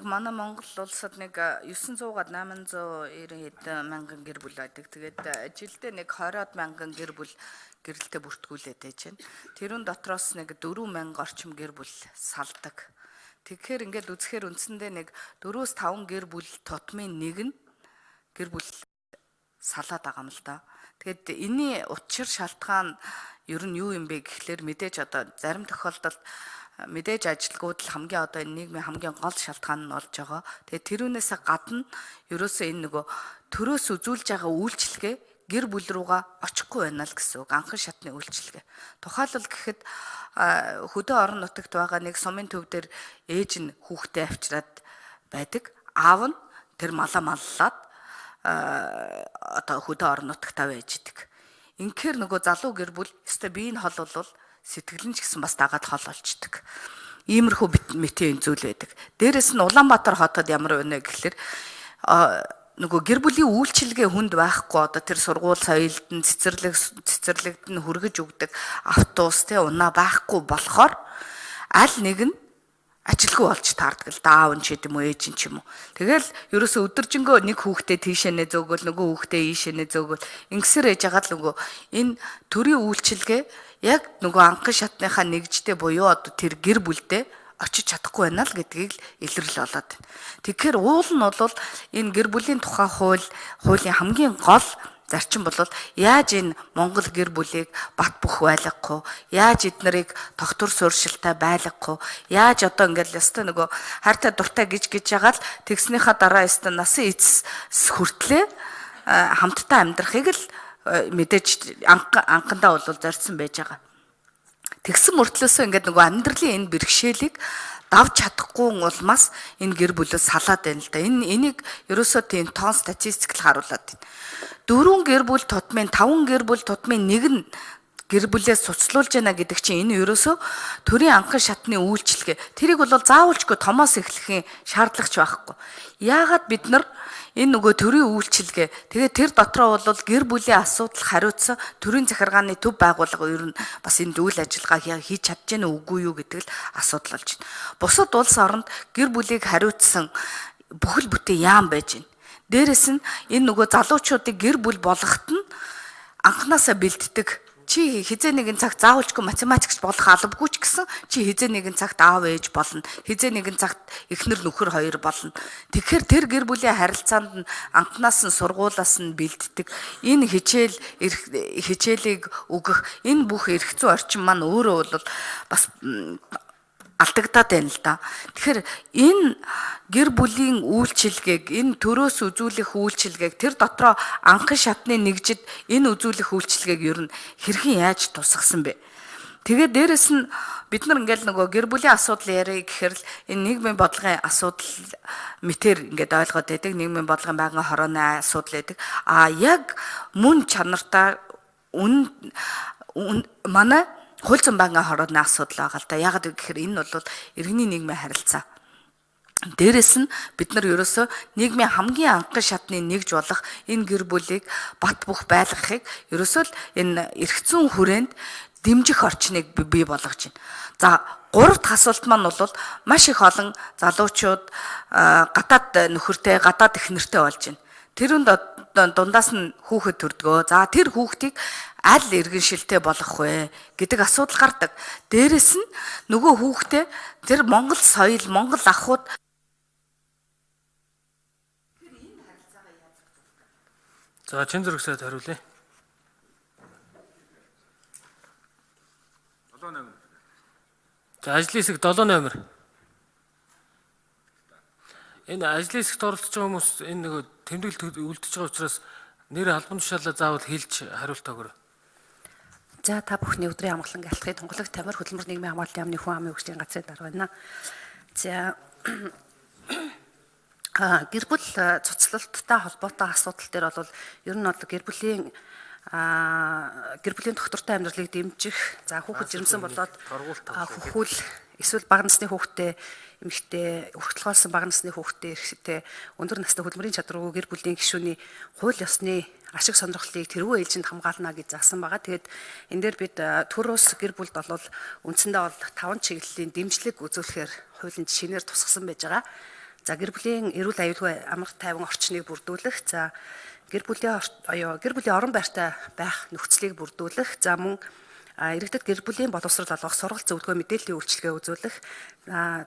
манай Монгол улсад нэг 900-аад 890 хэдэн мянган гэр бүл байдаг. Тэгээд жилдээ нэг 20-од мянган гэр бүл гэрэлтэй бүртгүүлээд байж байна. Тэрүүн дотроос нэг 4000 орчим гэр бүл салдаг. Тэгэхээр ингээд үзэхээр үндсэндээ нэг 4-5 гэр бүл тутмын нэг нь гэр бүл салаад байгаа юм л да. Тэгэд энэний учир шалтгаан ер нь юу юм бэ гэхлээр мэдээж одоо зарим тохиолдолд мэдээж ажилгууд л хамгийн одоо нийгмийн хамгийн гол шалтгаан нь болж байгаа. Тэгээд тэрүүнээс гадна ерөөсөө энэ нөгөө төрөөс үзүүлж байгаа үйлчлэгээ гэр бүл рүүгээ очихгүй байна л гэсэн үг. Анхан шатны үйлчлэгээ. Тухайлбал гэхэд хөдөө орон нутагт байгаа нэг сумын төв дээр ээж нь хүүхдээ авчираад байдаг. Аав нь тэр малаа маллаад одоо хөдөө орон нутагт авэж идэг. Инхээр нөгөө залуу гэр бүл өстой биеийн хол бол сэтгэл нь ч гэсэн бас дагаад хол олчдөг. Иймэрхүү мэтийн зүйл байдаг. Дээрээс нь Улаанбаатар хотод ямар байна гэхэлэр нөгөө гэр бүлийн үйлчилгээ хүнд байхгүй одоо тэр сургууль соёлд нь цэцэрлэгт нь хүргэж өгдөг автобус те унаа байхгүй болохоор аль нэг нь ажилгүй болж таардаг л даав нь ч гэдэм үү ээж нь ч юм уу. Тэгэл ерөөсө өдөржингөө нэг хүүхдээ тийшээ нэ зөөгөл нөгөө хүүхдээ ийшээ нэ зөөгөл ингэсээр ээж байгаа л нөгөө энэ төрийн үйлчилгээ яг нөгөө анхан шатныхаа нэгжтэй буюу одоо тэр гэр бүлдээ очиж чадахгүй байна л гэдгийг л илэрл болоод байна. Тэгэхээр уул нь бол энэ гэр бүлийн тухай хуулийн хамгийн гол зарчим бол яаж энэ Монгол гэр бүлийг бат бөх байлгахгүй, яаж эднэрийг тогтвор сууршилтай байлгахгүй, яаж одоо ингээл ястай нөгөө хайртай дуртай гэж байгаа л тэгснийхаа дараа ястай насан эцэс хүртлээ хамтдаа амьдрахыг л мэдээж анхандаа бол зорьсон байж байгаа. Тэгсэн мөртлөөсөө ингээд нөгөө амьдралын энэ бэрхшээлийг давж чадахгүй улмаас энэ гэр бүлээ салаад байна л да. Энийг ерөөсөө тийм тоон статистикл харуулад байна. 4 гэр бүл тутмын 5 гэр бүл тутмын нэг нь гэр бүлээс суцлуулж яана гэдэг чинь энэ ерөөсөө төрийн анхан шатны үйлчлэгээ. Тэрийг бол заавалчгүй томоос эхлэхийн шаардлагач байхгүй. Яагаад бид нар энэ нөгөө төрийн үйлчилгээ тэгээд тэр дотроо бол гэр бүлийн асуудал хариуцсан төрийн захиргааны төв байгууллага ер нь бас энэ үйл ажиллагаа хийж чадж гэнэ үгүй юу гэдэг л асуудал болж байна. Бусад улс оронд гэр бүлийг хариуцсан бүхэл бүтэн яам байж байна. Дээрээс нь энэ нөгөө залуучуудыг гэр бүл болгоход нь анханасаа бэлддэг. Чи хизээ нэгэн цагт заавалчгүй математикч болох албагүй ч гэсэн чи хизээ нэгэн цагт аав ээж болно. Хизээ нэгэн цагт эхнэр нөхөр хоёр болно. Тэгэхээр тэр гэр бүлийн харилцаанд нь анханаас нь сургуулаас нь бэлддэг. Энэ хичээлийг өгөх энэ бүх эрх зүйн орчин маань өөрөө бол бас алдагдаад байна л да. Тэгэхээр энэ гэр бүлийн үйлчилгээг, энэ төрөөс үзүүлэх үйлчилгээг тэр дотроо анхан шатны нэгжид энэ үзүүлэх үйлчилгээг ер нь хэрхэн яаж тусгасан бэ? Тэгээд дээрэс нь бид нар ингээл нөгөө гэр бүлийн асуудал ярих гэхээр л энэ нийгмийн бодлогын асуудал мэтэр ингээд ойлгоод байдаг. Нийгмийн бодлогын байнгын хорооны асуудал байдаг. Яг мөн чанартаа манай хууль зүйн байнгын хорооны асуудал байгаа л да. Яагаад гэхээр энэ бол иргэний нийгмийн харилцаа. Дээрээс нь бид нар ерөөсөө нийгмийн хамгийн анхан шатны нэгж болох энэ гэр бүлийг бат бөх байлгахыг ерөөсөө л энэ эрх зүйн хүрээнд дэмжих орчныг бий болгож байна. За 3 дахь асуулт маань бол маш их олон залуучууд гадаад нөхөртэй, гадаад эхнэртэй болж байна. Тэрүүнд дундаас нь хүүхэд төрдгөө. За тэр хүүхдийг аль иргэншилтэй болгох вэ гэдэг асуудал гардаг. Дээрээс нь нөгөө хүүхдээ тэр Монгол соёл, Монгол ахуйд За чин зэрэгсээд хариулъя. 7 номер. За ажлын хэсэг 7 номер. Энэ ажлын хэсэгт оролцож байгаа хүмүүс энэ нөгөө тэмдэглэлд үлдчихэж байгаа учраас нэр албан тушаалаа заавал хэлж хариулт өгөөрэй. За та бүхний өдрийн амгалан алтхын тунгалагч Тамир хөдөлмөр нийгмийн хамгааллын яамны хүн амын хөгжлийн газрын дарга байна. За гэр бүл цуцлалттай холбоотой асуудал дээр бол ер нь бол гэр бүлийн доктортой амьдралыг дэмжих, за хүүхэд жирэмсэн болоод хөхүүл эсвэл бага насны хүүхдээ эмэгтэй өргөдөл болсон бага насны хүүхдээ эрхтэй өндөр насны хөдөлмөрийн чадваргүй гэр бүлийн гишүүний хууль ёсны ашиг сонирхлыг тэргүй ээлжинд хамгаална гэж заасан байгаа. Тэгээд энэ дээр бид төрөөс гэр бүлд бол үндсэндээ бол 5 чиглэлийн дэмжлэг үзүүлэхээр хуулийн жишээнээр тусгасан байж байгаа. За гэр бүлийн эрүүл аюулгүй амар тайван орчныг бүрдүүлэх, за гэр бүлийн орон байртай байх нөхцөлийг бүрдүүлэх, за мөн иргэдэд гэр бүлийн боловсрол олгох сургалт зөвлөгөө мэдээллийн үйлчилгээ үзүүлэх,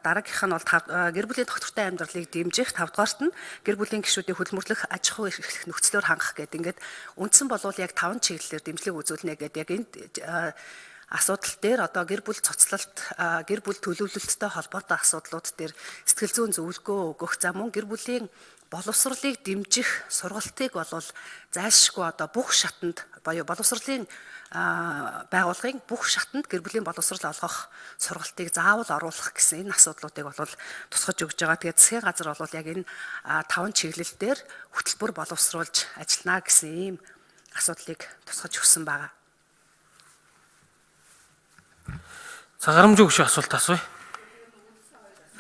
дараагийнх нь бол гэр бүлийн тогтвортой амьдралыг дэмжих, 5 дугаарт нь гэр бүлийн гишүүдийн хөдөлмөрлөх аж ахуй эрхлэх нөхцлөөр хангах гэдэг ингээд үндсэн болвол яг 5 чиглэлээр дэмжлэг үзүүлнэ гэдэг яг энэ асуудал дээр одоо гэр бүл цоцлолт, гэр бүл төлөвлөлттэй холбоотой асуудлууд дээр сэтгэл зүйн зөвлөгөө өгөх, за мөн гэр бүлийн боловсролыг дэмжих сургалтыг болвол зайлшгүй одоо бүх шатанд боёо боловсролын байгууллагын бүх шатанд гэр бүлийн боловсрол олгох сургалтыг заавал оруулах гэсэн энэ асуудлуудыг болвол тусгаж өгж байгаа. Тэгээд засгийн газар болвол яг энэ 5 чиглэл дээр хөтөлбөр боловсруулж ажиллана гэсэн ийм асуудлыг тусгаж өгсөн байгаа. За гарамж өгөх асуулт асууя.